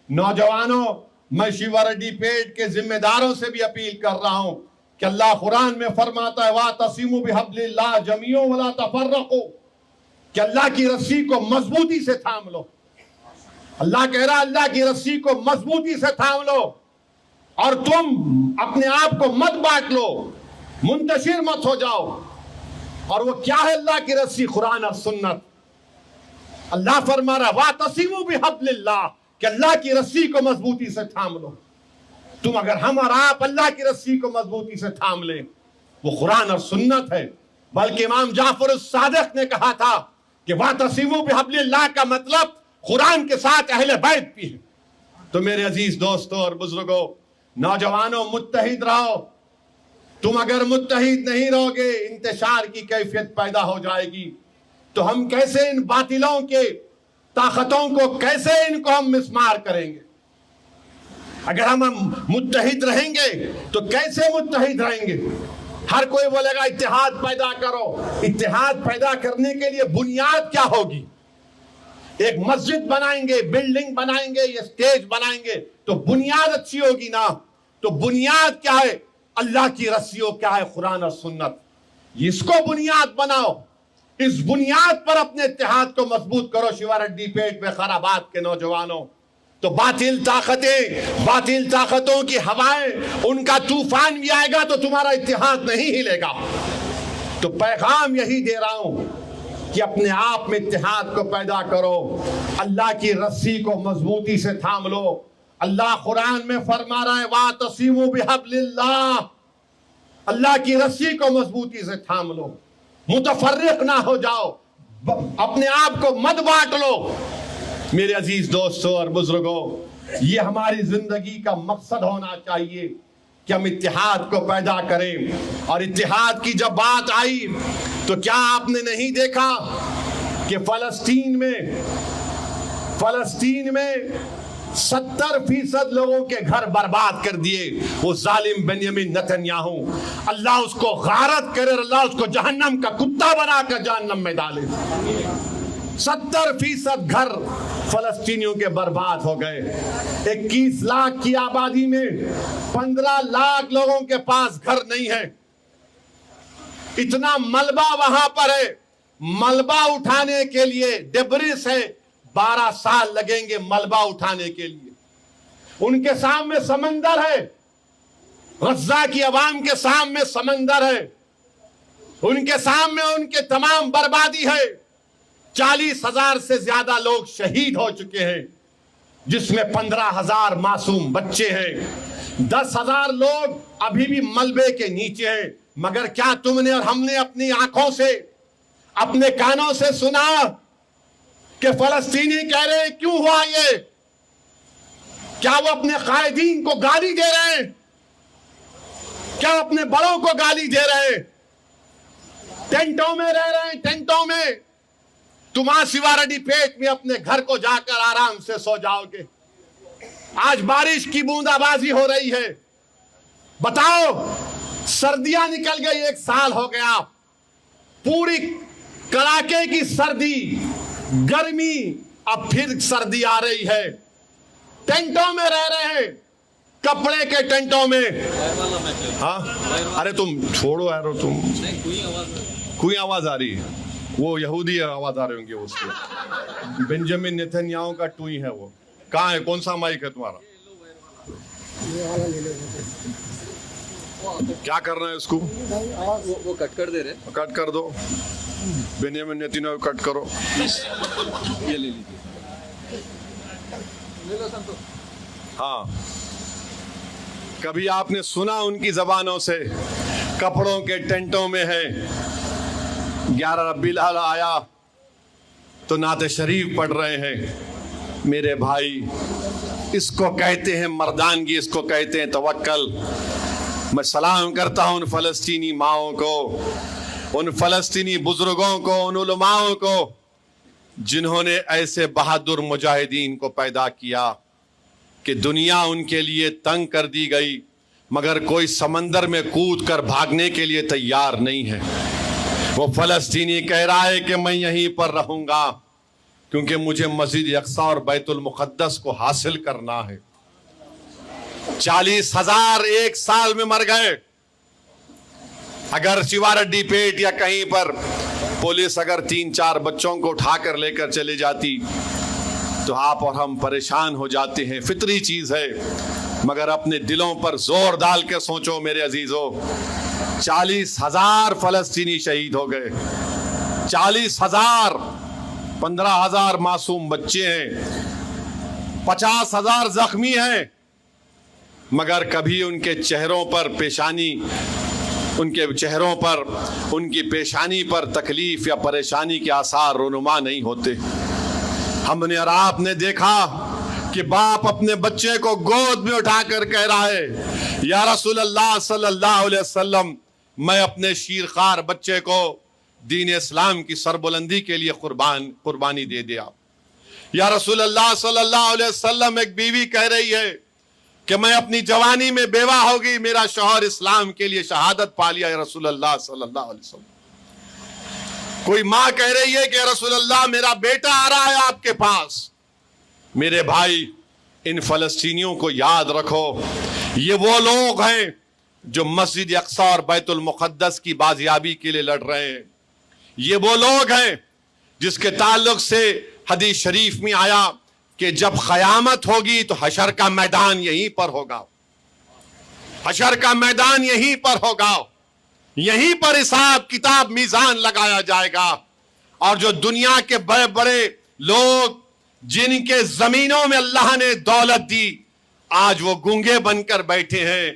نوجوانوں، میں شیوا ریڈی پیٹ کے ذمہ داروں سے بھی اپیل کر رہا ہوں کہ اللہ قرآن میں فرماتا ہے وَاعْتَصِمُوا بِحَبْلِ اللَّهِ جَمِيعًا وَلَا تَفَرَّقُوا، کہ اللہ کی رسی کو مضبوطی سے تھام لو۔ اللہ کہہ رہا اللہ کی رسی کو مضبوطی سے تھام لو، اور تم اپنے آپ کو مت بانٹ لو، منتشر مت ہو جاؤ۔ اور وہ کیا ہے اللہ کی رسی؟ قرآن اور سنت۔ اللہ فرما رہا وَاعْتَصِمُوا بِحَبْلِ اللَّهِ، کہ اللہ کی رسی کو مضبوطی سے تھام لو۔ تم اگر ہم اور آپ اللہ کی رسی کو مضبوطی سے تھام لیں، وہ قرآن اور سنت ہے۔ بلکہ امام جعفر الصادق نے کہا تھا کہ وَاعْتَصِمُوا بِحَبْلِ اللَّهِ کا مطلب قرآن کے ساتھ اہل بیت بھی ہے۔ تو میرے عزیز دوستوں اور بزرگوں، نوجوانوں، متحد رہو۔ تم اگر متحد نہیں رہو گے، انتشار کی کیفیت پیدا ہو جائے گی۔ تو ہم کیسے ان باطلوں کے طاقتوں کو، کیسے ان کو ہم مسمار کریں گے؟ اگر ہم متحد رہیں گے تو کیسے متحد رہیں گے؟ ہر کوئی بولے گا اتحاد پیدا کرو۔ اتحاد پیدا کرنے کے لیے بنیاد کیا ہوگی؟ ایک مسجد بنائیں گے، بلڈنگ بنائیں گے، یہ اسٹیج بنائیں گے تو بنیاد اچھی ہوگی نا۔ تو بنیاد کیا ہے؟ اللہ کی رسیوں کیا ہے؟ قرآن اور سنت۔ اس کو بنیاد بناؤ، اس بنیاد پر اپنے اتحاد کو مضبوط کرو۔ شیوا ریڈی پیٹ میں خرابات کے نوجوانوں، تو باطل طاقتیں، باطل طاقتوں کی ہوائیں، ان کا طوفان بھی آئے گا تو تمہارا اتحاد نہیں ہلے گا۔ تو پیغام یہی دے رہا ہوں کہ اپنے آپ میں اتحاد کو پیدا کرو، اللہ کی رسی کو مضبوطی سے تھام لو۔ اللہ قرآن میں فرما رہا ہے وَاعْتَصِمُوا بِحَبْلِ اللَّهِ، اللہ کی رسی کو مضبوطی سے تھام لو، متفرق نہ ہو جاؤ، اپنے آپ کو مت بانٹ لو۔ میرے عزیز دوستوں اور بزرگوں، یہ ہماری زندگی کا مقصد ہونا چاہیے کہ ہم اتحاد کو پیدا کریں۔ اور اتحاد کی جب بات آئی تو کیا آپ نے نہیں دیکھا کہ فلسطین میں 70% لوگوں کے گھر برباد کر دیے وہ ظالم بنیامین نتنیاہو۔ اللہ اس کو غارت کرے، اللہ اس کو جہنم کا کتا بنا کر جہنم میں ڈالے۔ 70% گھر فلسطینیوں کے برباد ہو گئے۔ 21 لاکھ کی آبادی میں 15 لاکھ لوگوں کے پاس گھر نہیں ہے۔ اتنا ملبہ وہاں پر ہے، ملبہ اٹھانے کے لیے ڈبریس ہے، 12 سال لگیں گے ملبہ اٹھانے کے لیے۔ ان کے سامنے سمندر ہے، غزہ کی عوام کے سامنے سمندر ہے، ان کے سامنے ان کے تمام بربادی ہے۔ 40,000 سے زیادہ لوگ شہید ہو چکے ہیں، جس میں 15,000 معصوم بچے ہیں۔ 10,000 لوگ ابھی بھی ملبے کے نیچے ہیں۔ مگر کیا تم نے اور ہم نے اپنی آنکھوں سے، اپنے کانوں سے سنا کہ فلسطینی کہہ رہے ہیں کیوں ہوا یہ؟ کیا وہ اپنے قائدین کو گالی دے رہے ہیں؟ کیا اپنے بڑوں کو گالی دے رہے ہیں؟ ٹینٹوں میں رہ رہے ہیں، ٹینٹوں میں۔ تم آج شیوا ریڈی پیٹ میں اپنے گھر کو جا کر آرام سے سو جاؤ گے۔ آج بارش کی بوندا بازی ہو رہی ہے۔ بتاؤ، سردیاں نکل گئی، 1 سال ہو گیا، پوری کڑاکے کی سردی، گرمی، اب پھر سردی آ رہی ہے۔ ٹینٹوں میں رہ رہے ہیں، کپڑے کے ٹینٹوں میں۔ ہاں ارے تم چھوڑو یار، تم کوئی آواز آ رہی ہے؟ وہ یہودی آواز آ رہے ہوں گے اس کے۔ بنجامین نتنیاہو کا ٹوئی ہے وہ۔ کہاں ہے؟ کون سا مائک ہے تمہارا؟ کیا کرنا ہے اس کو؟ وہ کٹ کر دے رہے، کٹ کر دو۔ بنیامین نتنیاہو کٹ کرو۔ یہ لے لیجیے۔ ہاں، کبھی آپ نے سنا ان کی زبانوں سے کپڑوں کے ٹینٹوں میں ہے؟ 11 ربیع الاول آیا تو نعت شریف پڑھ رہے ہیں۔ میرے بھائی، اس کو کہتے ہیں مردانگی، اس کو کہتے ہیں توکل۔ میں سلام کرتا ہوں ان فلسطینی ماؤں کو، ان فلسطینی بزرگوں کو، ان علماؤں کو جنہوں نے ایسے بہادر مجاہدین کو پیدا کیا کہ دنیا ان کے لیے تنگ کر دی گئی، مگر کوئی سمندر میں کود کر بھاگنے کے لیے تیار نہیں ہے۔ وہ فلسطینی کہہ رہا ہے کہ میں یہیں پر رہوں گا، کیونکہ مجھے مسجد اقصی اور بیت المقدس کو حاصل کرنا ہے۔ 40,000 ایک سال میں مر گئے۔ اگر چیوارڈی پیٹ یا کہیں پر پولیس اگر 3-4 بچوں کو اٹھا کر لے کر چلے جاتی تو آپ اور ہم پریشان ہو جاتے ہیں، فطری چیز ہے۔ مگر اپنے دلوں پر زور ڈال کے سوچو میرے عزیزو، 40,000 فلسطینی شہید ہو گئے، 40,000، 15,000 معصوم بچے ہیں، 50,000 زخمی ہیں، مگر کبھی ان کے چہروں پر ان کی پیشانی پر تکلیف یا پریشانی کے آثار رونما نہیں ہوتے۔ ہم نے اور آپ نے دیکھا کہ باپ اپنے بچے کو گود میں اٹھا کر کہہ رہا ہے، یا رسول اللہ صلی اللہ علیہ وسلم، میں اپنے شیرخوار بچے کو دین اسلام کی سربلندی کے لیے قربانی دے دیا۔ یا رسول اللہ صلی اللہ علیہ وسلم، ایک بیوی کہہ رہی ہے کہ میں اپنی جوانی میں بیوہ ہوگی، میرا شوہر اسلام کے لیے شہادت پا لیا یا رسول اللہ صلی اللہ علیہ وسلم۔ کوئی ماں کہہ رہی ہے کہ یا رسول اللہ، میرا بیٹا آ رہا ہے آپ کے پاس۔ میرے بھائی، ان فلسطینیوں کو یاد رکھو، یہ وہ لوگ ہیں جو مسجد اقصی اور بیت المقدس کی بازیابی کے لیے لڑ رہے ہیں۔ یہ وہ لوگ ہیں جس کے تعلق سے حدیث شریف میں آیا کہ جب قیامت ہوگی تو حشر کا میدان یہیں پر ہوگا، حشر کا میدان یہیں پر ہوگا، یہیں پر حساب کتاب میزان لگایا جائے گا۔ اور جو دنیا کے بڑے بڑے لوگ جن کے زمینوں میں اللہ نے دولت دی، آج وہ گونگے بن کر بیٹھے ہیں۔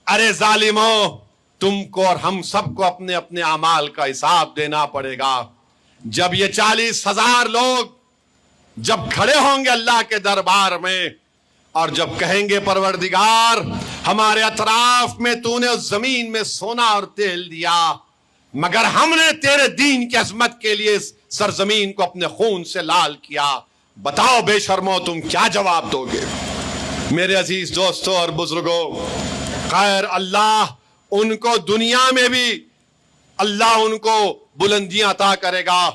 ارے ظالموں، تم کو اور ہم سب کو اپنے اپنے اعمال کا حساب دینا پڑے گا۔ جب یہ 40,000 لوگ جب کھڑے ہوں گے اللہ کے دربار میں، اور جب کہیں گے پروردگار، ہمارے اطراف میں تو نے اس زمین میں سونا اور تیل دیا، مگر ہم نے تیرے دین کی عظمت کے لیے اس سرزمین کو اپنے خون سے لال کیا، بتاؤ بے شرمو تم کیا جواب دو گے؟ میرے عزیز دوستو اور بزرگوں، خیر اللہ ان کو دنیا میں بھی اللہ ان کو بلندیاں عطا کرے گا،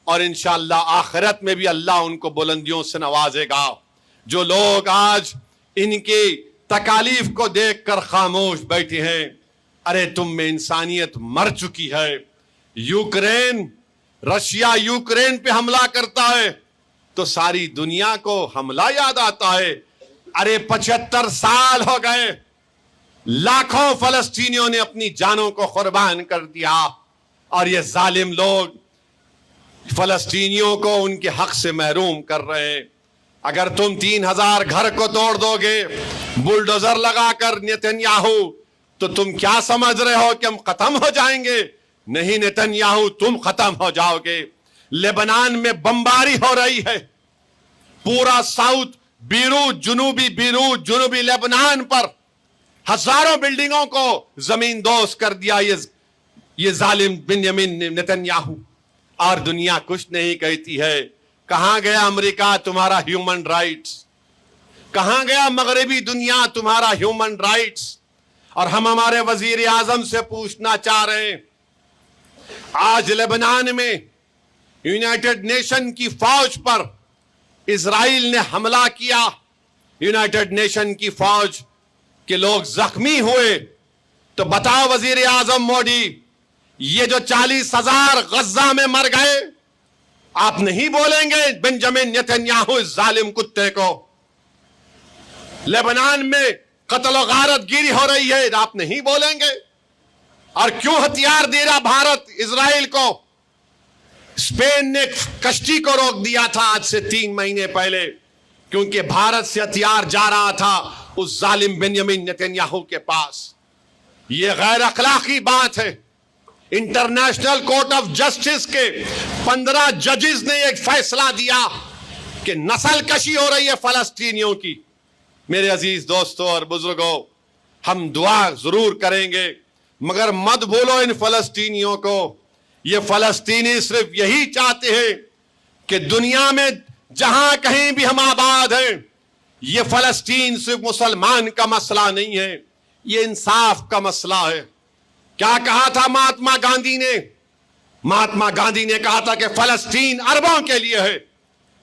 اور انشاءاللہ آخرت میں بھی اللہ ان کو بلندیوں سے نوازے گا۔ جو لوگ آج ان کی تکالیف کو دیکھ کر خاموش بیٹھے ہیں، ارے تم میں انسانیت مر چکی ہے۔ رشیا یوکرین پہ حملہ کرتا ہے تو ساری دنیا کو حملہ یاد آتا ہے۔ ارے 75 سال ہو گئے، لاکھوں فلسطینیوں نے اپنی جانوں کو قربان کر دیا، اور یہ ظالم لوگ فلسطینیوں کو ان کے حق سے محروم کر رہے ہیں۔ اگر تم 3,000 گھر کو توڑ دو گے بلڈوزر لگا کر نیتنیاہو، تو تم کیا سمجھ رہے ہو کہ ہم ختم ہو جائیں گے؟ نہیں نیتنیاہو، تم ختم ہو جاؤ گے۔ لبنان میں بمباری ہو رہی ہے، پورا ساؤتھ بیروت، جنوبی لبنان پر ہزاروں بلڈنگوں کو زمین دوز کر دیا یہ ظالم بنیامین نیتنیاہو، اور دنیا کچھ نہیں کہتی ہے۔ کہاں گیا امریکہ تمہارا ہیومن رائٹس؟ کہاں گیا مغربی دنیا تمہارا ہیومن رائٹس؟ اور ہم ہمارے وزیر اعظم سے پوچھنا چاہ رہے ہیں، آج لبنان میں یونائٹڈ نیشن کی فوج پر اسرائیل نے حملہ کیا، یونائٹڈ نیشن کی فوج کے لوگ زخمی ہوئے، تو بتاؤ وزیر اعظم مودی، یہ جو 40,000 غزہ میں مر گئے، آپ نہیں بولیں گے بنجامن نیتنیاہو اس ظالم کتے کو؟ لبنان میں قتل و غارت گیری ہو رہی ہے، آپ نہیں بولیں گے؟ اور کیوں ہتھیار دے رہا بھارت اسرائیل کو؟ اسپین نے کشتی کو روک دیا تھا آج سے 3 مہینے پہلے، کیونکہ بھارت سے ہتھیار جا رہا تھا اس ظالم بنیامین نیتنیاہو کے پاس۔ یہ غیر اخلاقی بات ہے۔ انٹرنیشنل کورٹ آف جسٹس کے 15 ججز نے ایک فیصلہ دیا کہ نسل کشی ہو رہی ہے فلسطینیوں کی۔ میرے عزیز دوستوں اور بزرگوں، ہم دعا ضرور کریں گے، مگر مت بھولو ان فلسطینیوں کو۔ یہ فلسطینی صرف یہی چاہتے ہیں کہ دنیا میں جہاں کہیں بھی ہم آباد ہیں، یہ فلسطین صرف مسلمان کا مسئلہ نہیں ہے، یہ انصاف کا مسئلہ ہے۔ کیا کہا تھا مہاتما گاندھی نے؟ مہاتما گاندھی نے کہا تھا کہ فلسطین عربوں کے لیے ہے،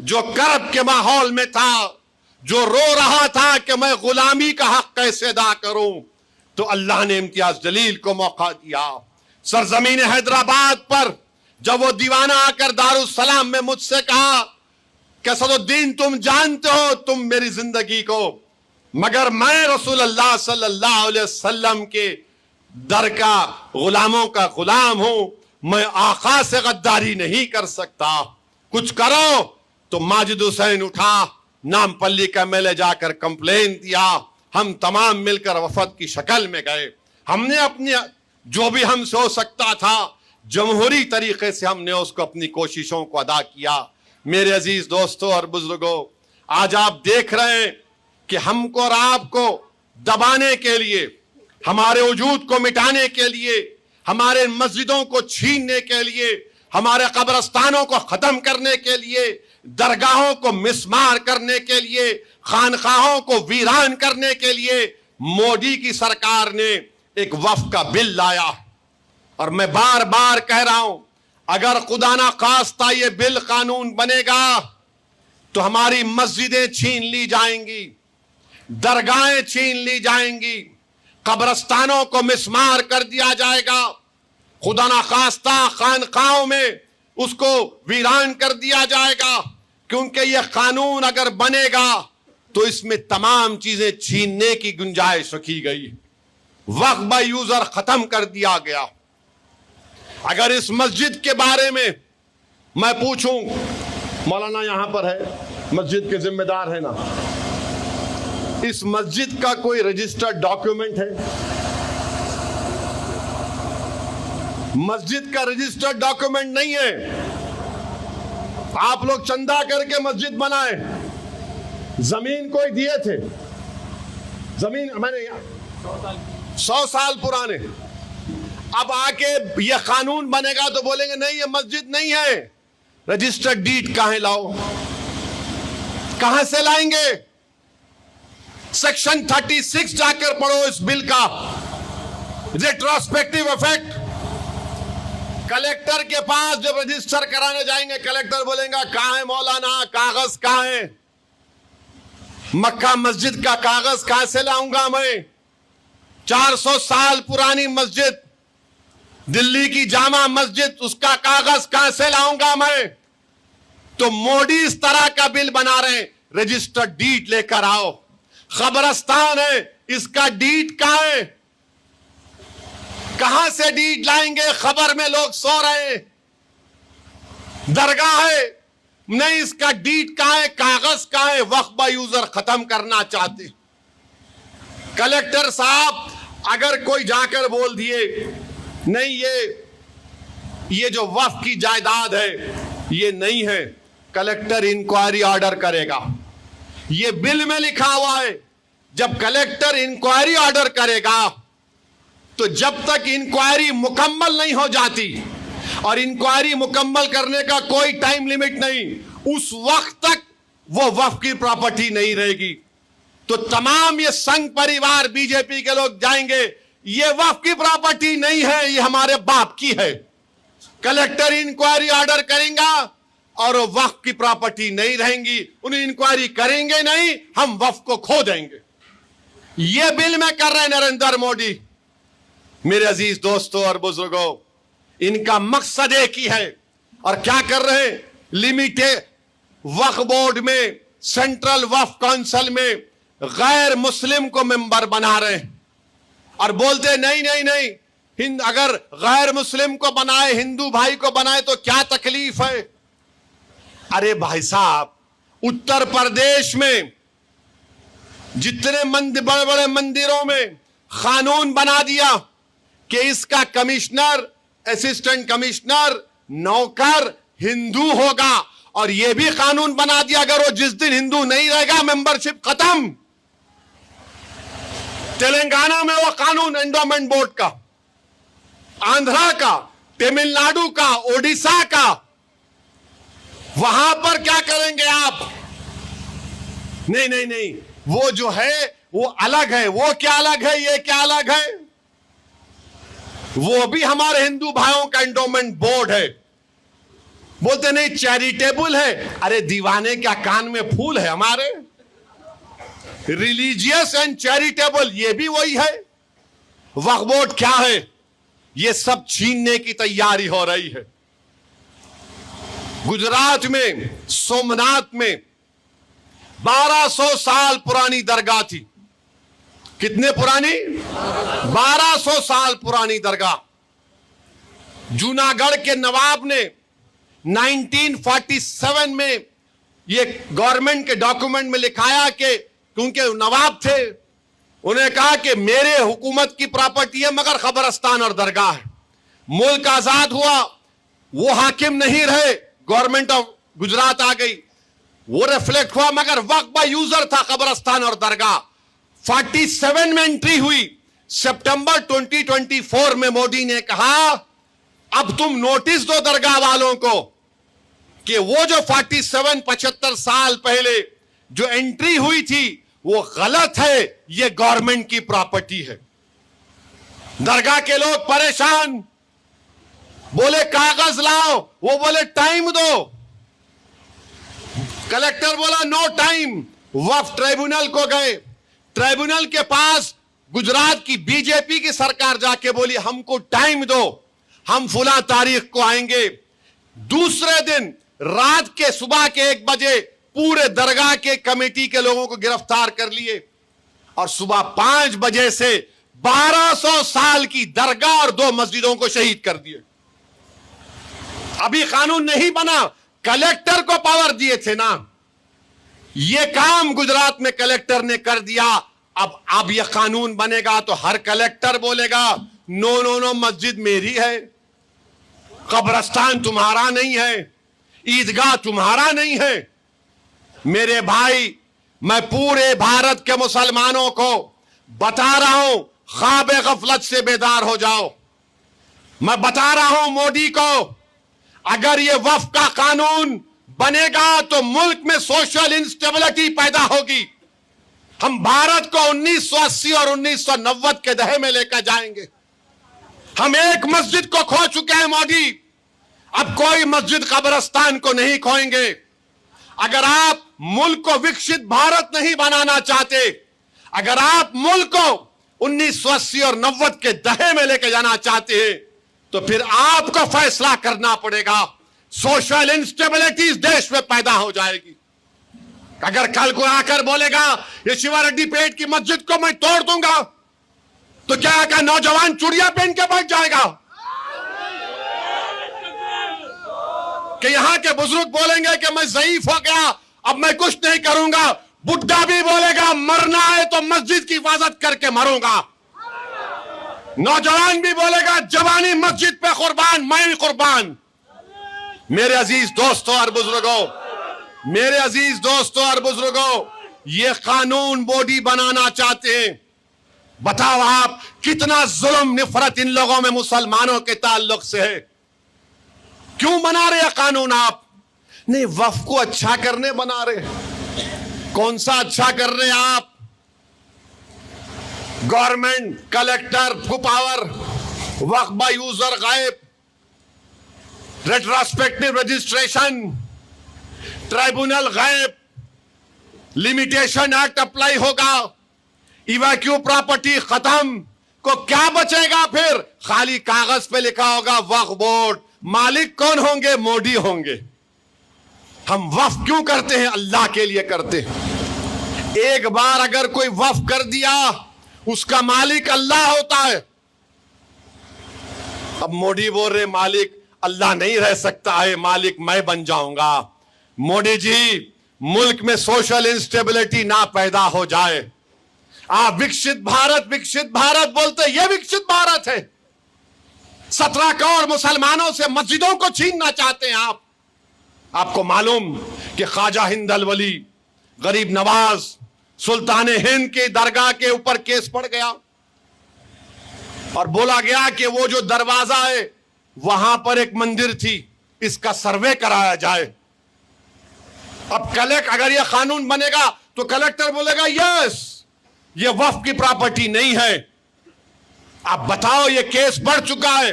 جو کرب کے ماحول میں تھا, جو رو رہا تھا کہ میں غلامی کا حق کیسے ادا کروں, تو اللہ نے امتیاز جلیل کو موقع دیا. سرزمین حیدرآباد پر جب وہ دیوانہ آ کر دارالسلام میں مجھ سے کہا کہ اسد الدین تم جانتے ہو تم میری زندگی کو, مگر میں رسول اللہ صلی اللہ علیہ وسلم کے در کا غلاموں کا غلام ہوں, میں آقا سے غداری نہیں کر سکتا, کچھ کرو. تو ماجد حسین اٹھا, نام پلی کا میلے جا کر کمپلین دیا. ہم تمام مل کر وفد کی شکل میں گئے. ہم نے اپنی جو بھی ہم سے ہو سکتا تھا جمہوری طریقے سے ہم نے اس کو اپنی کوششوں کو ادا کیا. میرے عزیز دوستوں اور بزرگوں, آج آپ دیکھ رہے ہیں کہ ہم کو اور آپ کو دبانے کے لیے, ہمارے وجود کو مٹانے کے لیے, ہمارے مسجدوں کو چھیننے کے لیے, ہمارے قبرستانوں کو ختم کرنے کے لیے, درگاہوں کو مسمار کرنے کے لیے, خانقاہوں کو ویران کرنے کے لیے مودی کی سرکار نے ایک وقف کا بل لایا. اور میں بار بار کہہ رہا ہوں, اگر خدا نہ خواستہ یہ بل قانون بنے گا تو ہماری مسجدیں چھین لی جائیں گی, درگاہیں چھین لی جائیں گی, قبرستانوں کو مسمار کر دیا جائے گا, خدا نہ خواستہ خانقاہوں میں اس کو ویران کر دیا جائے گا. کیونکہ یہ قانون اگر بنے گا تو اس میں تمام چیزیں چھیننے کی گنجائش رکھی گئی, وقف بائی یوزر ختم کر دیا گیا. اگر اس مسجد کے بارے میں میں پوچھوں, مولانا یہاں پر ہے, مسجد کے ذمہ دار ہے نا, اس مسجد کا کوئی رجسٹرڈ ڈاکیومنٹ ہے؟ مسجد کا رجسٹرڈ ڈاکیومنٹ نہیں ہے. آپ لوگ چندہ کر کے مسجد بنائے, زمین کوئی دیے تھے, زمین میں نے 100 سال پرانے, اب آ کے یہ قانون بنے گا تو بولیں گے نہیں یہ مسجد نہیں ہے, رجسٹرڈ ڈیڈ کہاں لاؤ, کہاں سے لائیں گے؟ سیکشن 36 جا کر پڑھو اس بل کا, ریٹروسپیکٹیو افیکٹ. کلیکٹر کے پاس جب رجسٹر کرانے جائیں گے, کلیکٹر بولیں گا کہاں ہے مولانا, کاغذ کہاں ہے؟ مکہ مسجد کا کاغذ کہاں سے لاؤں گا میں؟ 400 سال پرانی مسجد, دلی کی جامع مسجد, اس کا کاغذ کہاں سے لاؤں گا میں؟ تو مودی اس طرح کا بل بنا رہے ہیں, رجسٹرڈ ڈیڈ لے کر آؤ. قبرستان ہے, اس کا ڈیڈ کہاں ہے؟ کہاں سے ڈیڈ لائیں گے؟ خبر میں لوگ سو رہے ہیں. درگاہ ہے, نہیں اس کا ڈیڈ کہاں ہے, کاغذ کہاں ہے؟ وقف بائی یوزر ختم کرنا چاہتے. کلیکٹر صاحب اگر کوئی جا کر بول دیے نہیں یہ جو وقف کی جائیداد ہے یہ نہیں ہے, کلیکٹر انکوائری آرڈر کرے گا. یہ بل میں لکھا ہوا ہے, جب کلیکٹر انکوائری آرڈر کرے گا تو جب تک انکوائری مکمل نہیں ہو جاتی, اور انکوائری مکمل کرنے کا کوئی ٹائم لیمٹ نہیں, اس وقت تک وہ وقف کی پراپرٹی نہیں رہے گی. تو تمام یہ سنگھ پریوار بی جے پی کے لوگ جائیں گے, یہ وقف کی پراپرٹی نہیں ہے, یہ ہمارے باپ کی ہے. کلیکٹر انکوائری آرڈر کریں گا اور وقف کی پراپرٹی نہیں رہیں گی, انہیں انکوائری کریں گے نہیں, ہم وقف کو کھو دیں گے. یہ بل میں کر رہے ہیں نریندر مودی. میرے عزیز دوستوں اور بزرگوں, ان کا مقصد ایک ہی ہے, اور کیا کر رہے ہیں؟ لمیٹڈ وقف بورڈ میں, سینٹرل وقف کونسل میں غیر مسلم کو ممبر بنا رہے ہیں, اور بولتے نہیں نہیں نہیں, اگر غیر مسلم کو بنائے, ہندو بھائی کو بنائے تو کیا تکلیف ہے؟ ارے بھائی صاحب, اتر پردیش میں جتنے بڑے بڑے مندروں میں قانون بنا دیا کہ اس کا کمشنر, اسسٹنٹ کمشنر, نوکر ہندو ہوگا, اور یہ بھی قانون بنا دیا اگر وہ جس دن ہندو نہیں رہے گا ممبرشپ ختم. تلنگانہ میں وہ قانون انڈومنٹ بورڈ کا, آندھرا کا, تمل ناڈو کا, اوڈیشہ کا, وہاں پر کیا کریں گے آپ؟ نہیں نہیں نہیں, وہ جو ہے وہ الگ ہے. وہ کیا الگ ہے, یہ کیا الگ ہے؟ وہ بھی ہمارے ہندو بھائیوں کا انڈومنٹ بورڈ ہے. بولتے نہیں چیریٹیبل ہے. ارے دیوانے کیا کان میں پھول ہے ہمارے؟ ریلیجیس اینڈ چیریٹیبل یہ بھی وہی ہے. وقف بورڈ کیا ہے؟ یہ سب چھیننے کی تیاری ہو رہی ہے. گجرات میں سومناتھ میں 1200 سال پرانی درگاہ تھی. کتنے پرانی؟ 1200 سال پرانی درگاہ. جوناگڑھ کے نواب نے 1947 میں یہ گورنمنٹ کے ڈاکومنٹ میں لکھایا کہ کیونکہ نواب تھے, انہیں کہا کہ میرے حکومت کی پراپرٹی ہے مگر قبرستان اور درگاہ ہے. ملک آزاد ہوا, وہ حاکم نہیں رہے, گورنمنٹ آف گجرات آ گئی, وہ ریفلیکٹ ہوا مگر وقف با یوزر تھا قبرستان اور درگاہ. 47 میں انٹری ہوئی. سپٹمبر 2024 میں مودی نے کہا اب تم نوٹس دو درگاہ والوں کو کہ وہ جو 75 سال پہلے جو انٹری ہوئی تھی وہ غلط ہے, یہ گورنمنٹ کی پراپرٹی ہے. درگاہ کے لوگ پریشان, بولے کاغذ لاؤ, وہ بولے ٹائم دو. کلیکٹر بولا نو ٹائم. وقف ٹریبونل کو گئے, ٹریبونل کے پاس گجرات کی بی جے پی کی سرکار جا کے بولی ہم کو ٹائم دو, ہم فلاں تاریخ کو آئیں گے. دوسرے دن رات کے صبح کے 1 بجے پورے درگاہ کے کمیٹی کے لوگوں کو گرفتار کر لیے اور صبح 5 بجے سے 1200 سال کی درگاہ اور 2 مسجدوں کو شہید کر دیے. ابھی قانون نہیں بنا, کلیکٹر کو پاور دیے تھے نا. یہ کام گجرات میں کلیکٹر نے کر دیا. اب یہ قانون بنے گا تو ہر کلیکٹر بولے گا نو مسجد میری ہے, قبرستان تمہارا نہیں ہے, عیدگاہ تمہارا نہیں ہے. میرے بھائی, میں پورے بھارت کے مسلمانوں کو بتا رہا ہوں خواب غفلت سے بیدار ہو جاؤ. میں بتا رہا ہوں مودی کو اگر یہ وقف کا قانون بنے گا تو ملک میں سوشل انسٹیبلٹی پیدا ہوگی. ہم بھارت کو 1980 اور 1990 کے دہے میں لے کر جائیں گے. ہم ایک مسجد کو کھو چکے ہیں مودی, اب کوئی مسجد قبرستان کو نہیں کھوئیں گے. اگر آپ ملک کو وکشت بھارت نہیں بنانا چاہتے, اگر آپ ملک کو 1980 اور 90 کے دہے میں لے کے جانا چاہتے ہیں تو پھر آپ کو فیصلہ کرنا پڑے گا. سوشل انسٹیبلٹیز دیش میں پیدا ہو جائے گی. اگر کل کو آ کر بولے گا یہ شیوا ریڈی پیٹ کی مسجد کو میں توڑ دوں گا تو کیا کہ نوجوان چوڑیاں پہن کے بیٹھ جائے گا؟ کہ یہاں کے بزرگ بولیں گے کہ میں ضعیف ہو گیا اب میں کچھ نہیں کروں گا. بڈھا بھی بولے گا مرنا ہے تو مسجد کی حفاظت کر کے مروں گا. نوجوان بھی بولے گا جوانی مسجد پہ قربان, میں بھی قربان. میرے عزیز دوستوں اور بزرگوں, میرے عزیز دوستوں اور بزرگوں, یہ قانون مودی بنانا چاہتے ہیں. بتاؤ آپ کتنا ظلم نفرت ان لوگوں میں مسلمانوں کے تعلق سے ہے. کیوں بنا رہے قانون آپ؟ نہیں, وقف کو اچھا کرنے بنا رہے. کون سا اچھا کر رہے آپ؟ گورنمنٹ, کلیکٹر کو پاور, وقف با یوزر غائب, ریٹراسپیکٹیو رجسٹریشن, ٹرائبونل غائب, لمیٹیشن ایکٹ اپلائی ہوگا, ایویکیو پراپرٹی ختم. کو کیا بچے گا پھر؟ خالی کاغذ پہ لکھا ہوگا وقف بورڈ. مالک کون ہوں گے؟ مودی ہوں گے. ہم وقف کیوں کرتے ہیں؟ اللہ کے لیے کرتے ہیں. ایک بار اگر کوئی وقف کر دیا اس کا مالک اللہ ہوتا ہے. اب مودی بول رہے مالک اللہ نہیں رہ سکتا ہے, مالک میں بن جاؤں گا. مودی جی, ملک میں سوشل انسٹیبلٹی نہ پیدا ہو جائے. آپ وکشت بھارت بولتے, یہ وکشت بھارت ہے. 17 کروڑ مسلمانوں سے مسجدوں کو چھیننا چاہتے ہیں آپ. آپ کو معلوم کہ خواجہ ہند الولی, غریب نواز, سلطان ہند کی درگاہ کے اوپر کیس پڑ گیا اور بولا گیا کہ وہ جو دروازہ ہے وہاں پر ایک مندر تھی, اس کا سروے کرایا جائے. اب اگر یہ قانون بنے گا تو کلیکٹر بولے گا یس یہ وقف کی پراپرٹی نہیں ہے. اب بتاؤ, یہ کیس بڑھ چکا ہے.